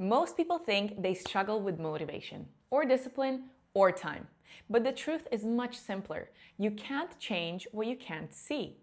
Most people think they struggle with motivation, or discipline, or time. But the truth is much simpler. You can't change what you can't see.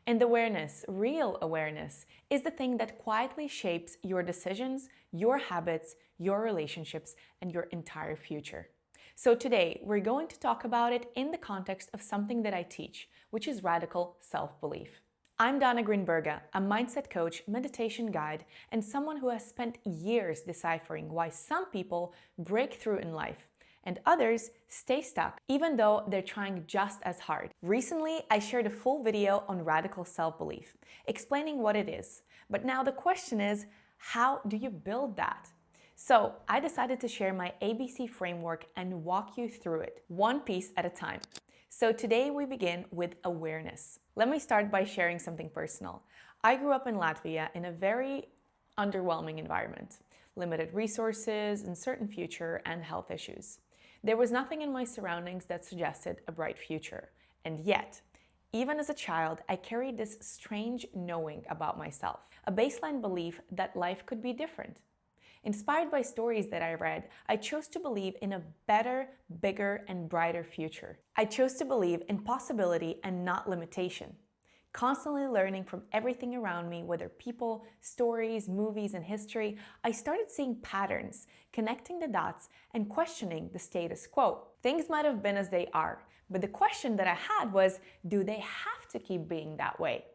And awareness, real awareness, is the thing that quietly shapes your decisions, your habits, your relationships, and your entire future. So today, we're going to talk about it in the context of something that I teach, which is radical self-belief. I'm Grinberga, a mindset coach, meditation guide, and someone who has spent years deciphering why some people break through in life and others stay stuck even though they're trying just as hard. Recently, I shared a full video on radical self-belief, explaining what it is. But now the question is, how do you build that? So I decided to share my ABC framework and walk you through it, one piece at a time. So today we begin with awareness. Let me start by sharing something personal. I grew up in Latvia in a very underwhelming environment, limited resources, uncertain future, and health issues. There was nothing in my surroundings that suggested a bright future. And yet, even as a child, I carried this strange knowing about myself, a baseline belief that life could be different. Inspired by stories that I read, I chose to believe in a better, bigger, and brighter future. I chose to believe in possibility and not limitation. Constantly learning from everything around me, whether people, stories, movies, and history, I started seeing patterns, connecting the dots, and questioning the status quo. Things might have been as they are, but the question that I had was, do they have to keep being that way?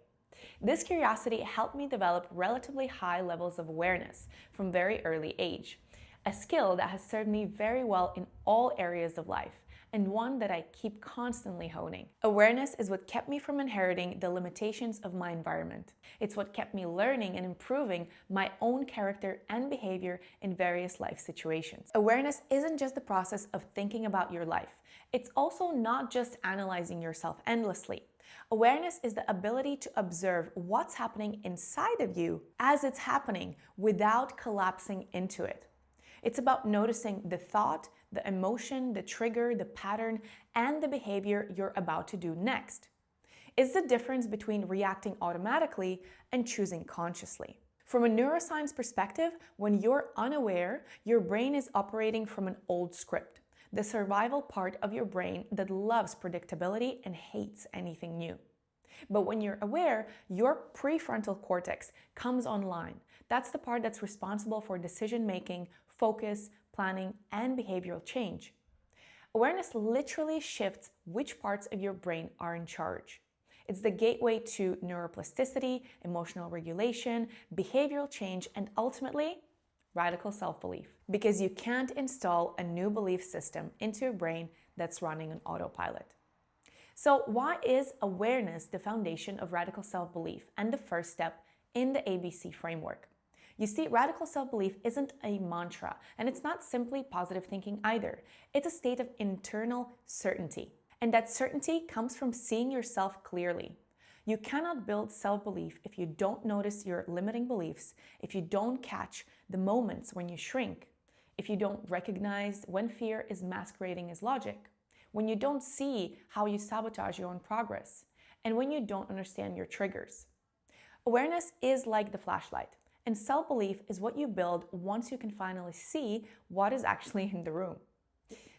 This curiosity helped me develop relatively high levels of awareness from very early age, a skill that has served me very well in all areas of life, and one that I keep constantly honing. Awareness is what kept me from inheriting the limitations of my environment. It's what kept me learning and improving my own character and behavior in various life situations. Awareness isn't just the process of thinking about your life. It's also not just analyzing yourself endlessly. Awareness is the ability to observe what's happening inside of you as it's happening without collapsing into it. It's about noticing the thought, the emotion, the trigger, the pattern, and the behavior you're about to do next. It's the difference between reacting automatically and choosing consciously. From a neuroscience perspective, when you're unaware, your brain is operating from an old script, the survival part of your brain that loves predictability and hates anything new. But when you're aware, your prefrontal cortex comes online. That's the part that's responsible for decision-making, focus, planning, and behavioral change. Awareness literally shifts which parts of your brain are in charge. It's the gateway to neuroplasticity, emotional regulation, behavioral change, and ultimately, radical self-belief. Because you can't install a new belief system into your brain that's running on autopilot. So why is awareness the foundation of radical self-belief and the first step in the ABC framework? You see, radical self-belief isn't a mantra, and it's not simply positive thinking either. It's a state of internal certainty. And that certainty comes from seeing yourself clearly. You cannot build self-belief if you don't notice your limiting beliefs, if you don't catch the moments when you shrink, if you don't recognize when fear is masquerading as logic, when you don't see how you sabotage your own progress, and when you don't understand your triggers. Awareness is like the flashlight. And self-belief is what you build once you can finally see what is actually in the room.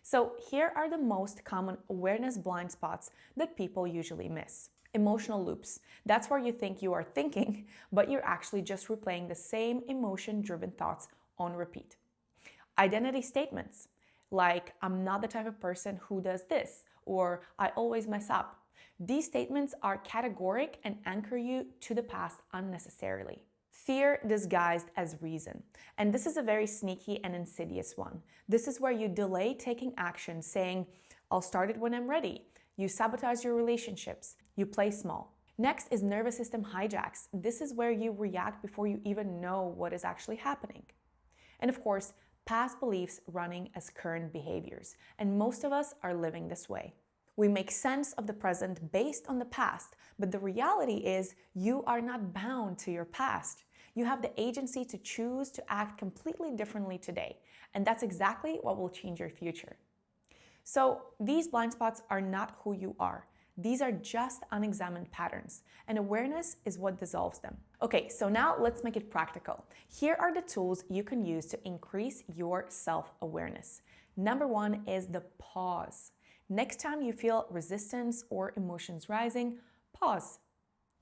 So here are the most common awareness blind spots that people usually miss. Emotional loops. That's where you think you are thinking, but you're actually just replaying the same emotion-driven thoughts on repeat. Identity statements, like I'm not the type of person who does this, or I always mess up. These statements are categoric and anchor you to the past unnecessarily. Fear disguised as reason. And this is a very sneaky and insidious one. This is where you delay taking action, saying, I'll start it when I'm ready. You sabotage your relationships. You play small. Next is nervous system hijacks. This is where you react before you even know what is actually happening. And of course, past beliefs running as current behaviors. And most of us are living this way. We make sense of the present based on the past, but the reality is you are not bound to your past. You have the agency to choose to act completely differently today, and that's exactly what will change your future. So these blind spots are not who you are. These are just unexamined patterns, and awareness is what dissolves them. Okay, so now let's make it practical. Here are the tools you can use to increase your self-awareness. Number one is the pause. Next time you feel resistance or emotions rising, pause.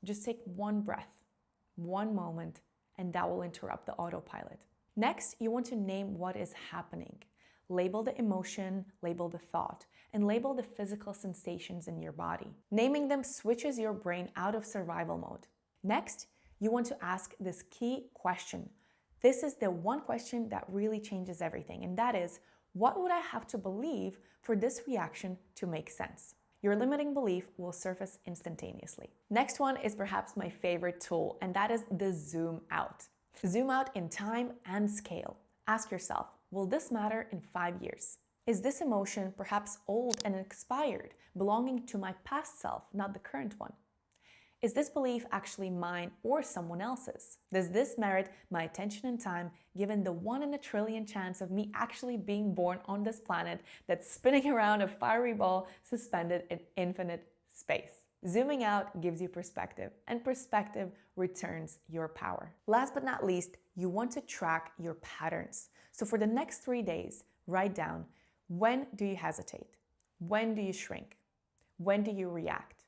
Just take one breath, one moment, and that will interrupt the autopilot. Next, you want to name what is happening. Label the emotion, label the thought, and label the physical sensations in your body. Naming them switches your brain out of survival mode. Next, you want to ask this key question. This is the one question that really changes everything, and that is, what would I have to believe for this reaction to make sense? Your limiting belief will surface instantaneously. Next one is perhaps my favorite tool, and that is the zoom out. Zoom out in time and scale. Ask yourself, will this matter in 5 years? Is this emotion perhaps old and expired, belonging to my past self, not the current one? Is this belief actually mine or someone else's? Does this merit my attention and time, given the 1 in a trillion chance of me actually being born on this planet that's spinning around a fiery ball suspended in infinite space? Zooming out gives you perspective, and perspective returns your power. Last but not least, you want to track your patterns. So for the next 3 days, write down, when do you hesitate? When do you shrink? When do you react?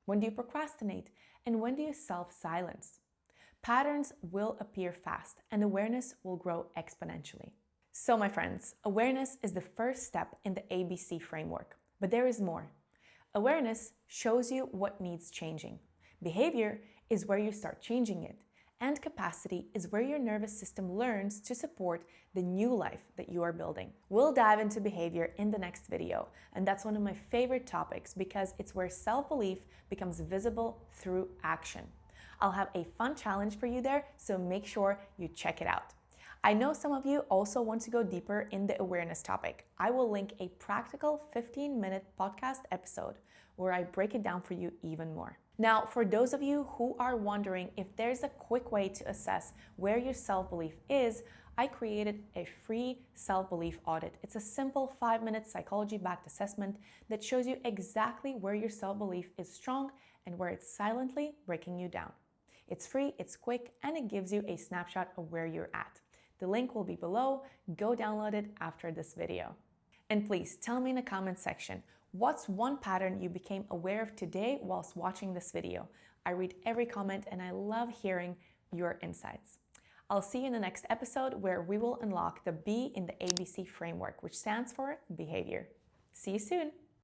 When do you procrastinate? And when do you self-silence? Patterns will appear fast, and awareness will grow exponentially. So my friends, awareness is the first step in the ABC framework, but there is more. Awareness shows you what needs changing. Behavior is where you start changing it. And capacity is where your nervous system learns to support the new life that you are building. We'll dive into behavior in the next video, and that's one of my favorite topics because it's where self-belief becomes visible through action. I'll have a fun challenge for you there, so make sure you check it out. I know some of you also want to go deeper in the awareness topic. I will link a practical 15-minute podcast episode where I break it down for you even more. Now, for those of you who are wondering if there's a quick way to assess where your self-belief is, I created a free self-belief audit. It's a simple 5-minute psychology-backed assessment that shows you exactly where your self-belief is strong and where it's silently breaking you down. It's free, it's quick, and it gives you a snapshot of where you're at. The link will be below. Go download it after this video. And please tell me in the comment section, what's one pattern you became aware of today whilst watching this video? I read every comment and I love hearing your insights. I'll see you in the next episode where we will unlock the B in the ABC framework, which stands for behavior. See you soon.